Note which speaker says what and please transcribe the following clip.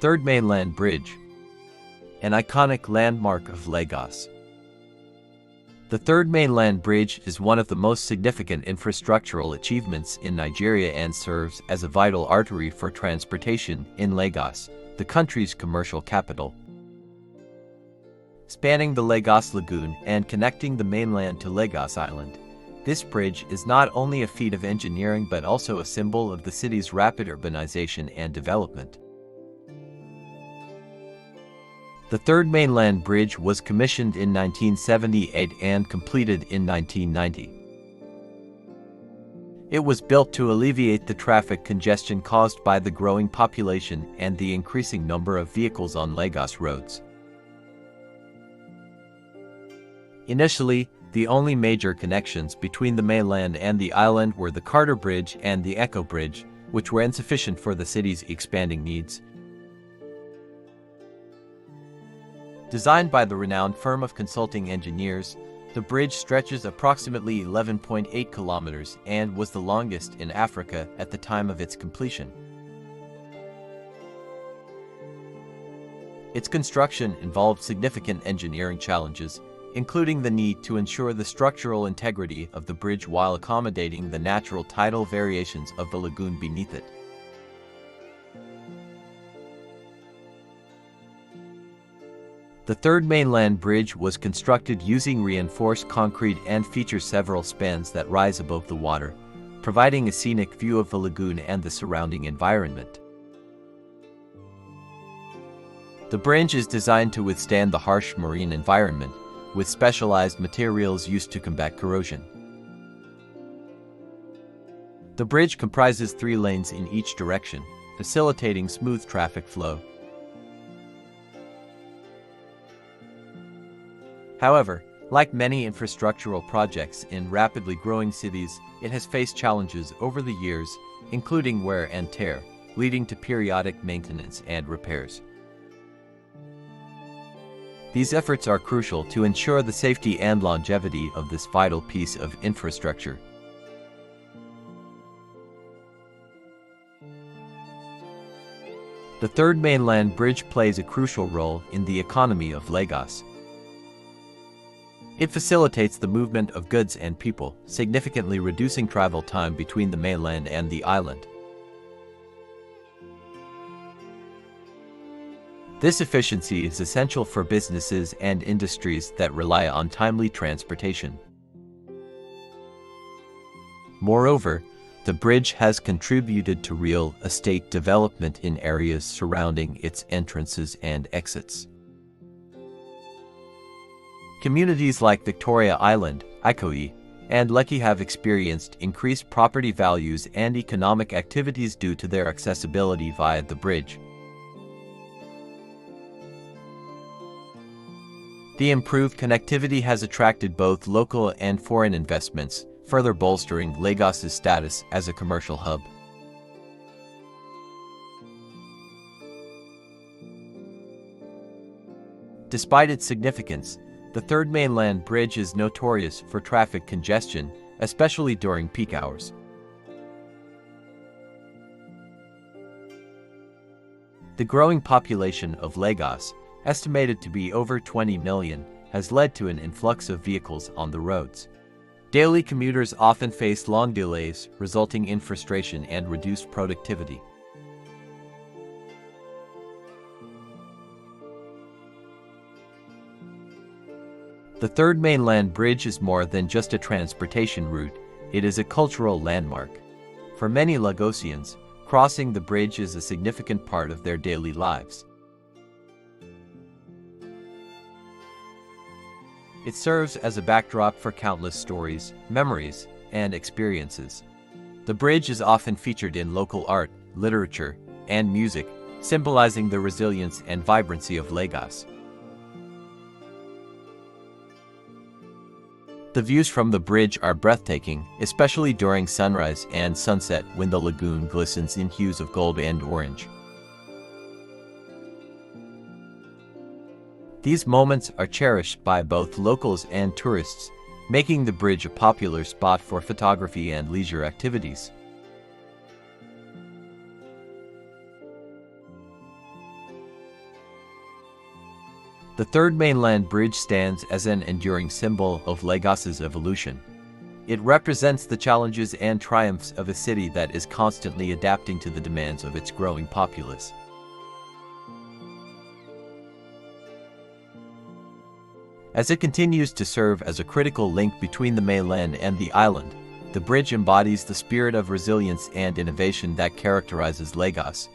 Speaker 1: Third Mainland Bridge, an iconic landmark of Lagos. The Third Mainland Bridge is one of the most significant infrastructural achievements in Nigeria and serves as a vital artery for transportation in Lagos, the country's commercial capital. Spanning the Lagos Lagoon and connecting the mainland to Lagos Island, this bridge is not only a feat of engineering but also a symbol of the city's rapid urbanization and development. The Third Mainland Bridge was commissioned in 1978 and completed in 1990. It was built to alleviate the traffic congestion caused by the growing population and the increasing number of vehicles on Lagos roads. Initially, the only major connections between the mainland and the island were the Carter Bridge and the Echo Bridge, which were insufficient for the city's expanding needs. Designed by the renowned firm of consulting engineers, the bridge stretches approximately 11.8 kilometers and was the longest in Africa at the time of its completion. Its construction involved significant engineering challenges, including the need to ensure the structural integrity of the bridge while accommodating the natural tidal variations of the lagoon beneath it. The Third Mainland Bridge was constructed using reinforced concrete and features several spans that rise above the water, providing a scenic view of the lagoon and the surrounding environment. The bridge is designed to withstand the harsh marine environment, with specialized materials used to combat corrosion. The bridge comprises 3 lanes in each direction, facilitating smooth traffic flow. However, like many infrastructural projects in rapidly growing cities, it has faced challenges over the years, including wear and tear, leading to periodic maintenance and repairs. These efforts are crucial to ensure the safety and longevity of this vital piece of infrastructure. The Third Mainland Bridge plays a crucial role in the economy of Lagos. It facilitates the movement of goods and people, significantly reducing travel time between the mainland and the island. This efficiency is essential for businesses and industries that rely on timely transportation. Moreover, the bridge has contributed to real estate development in areas surrounding its entrances and exits. Communities like Victoria Island, Ikoyi, and Lekki have experienced increased property values and economic activities due to their accessibility via the bridge. The improved connectivity has attracted both local and foreign investments, further bolstering Lagos's status as a commercial hub. Despite its significance, the Third Mainland Bridge is notorious for traffic congestion, especially during peak hours. The growing population of Lagos, estimated to be over 20 million, has led to an influx of vehicles on the roads. Daily commuters often face long delays, resulting in frustration and reduced productivity. The Third Mainland Bridge is more than just a transportation route, it is a cultural landmark. For many Lagosians, crossing the bridge is a significant part of their daily lives. It serves as a backdrop for countless stories, memories, and experiences. The bridge is often featured in local art, literature, and music, symbolizing the resilience and vibrancy of Lagos. The views from the bridge are breathtaking, especially during sunrise and sunset when the lagoon glistens in hues of gold and orange. These moments are cherished by both locals and tourists, making the bridge a popular spot for photography and leisure activities. The third mainland bridge stands as an enduring symbol of Lagos's evolution. It represents the challenges and triumphs of a city that is constantly adapting to the demands of its growing populace. As it continues to serve as a critical link between the mainland and the island, the bridge embodies the spirit of resilience and innovation that characterizes Lagos,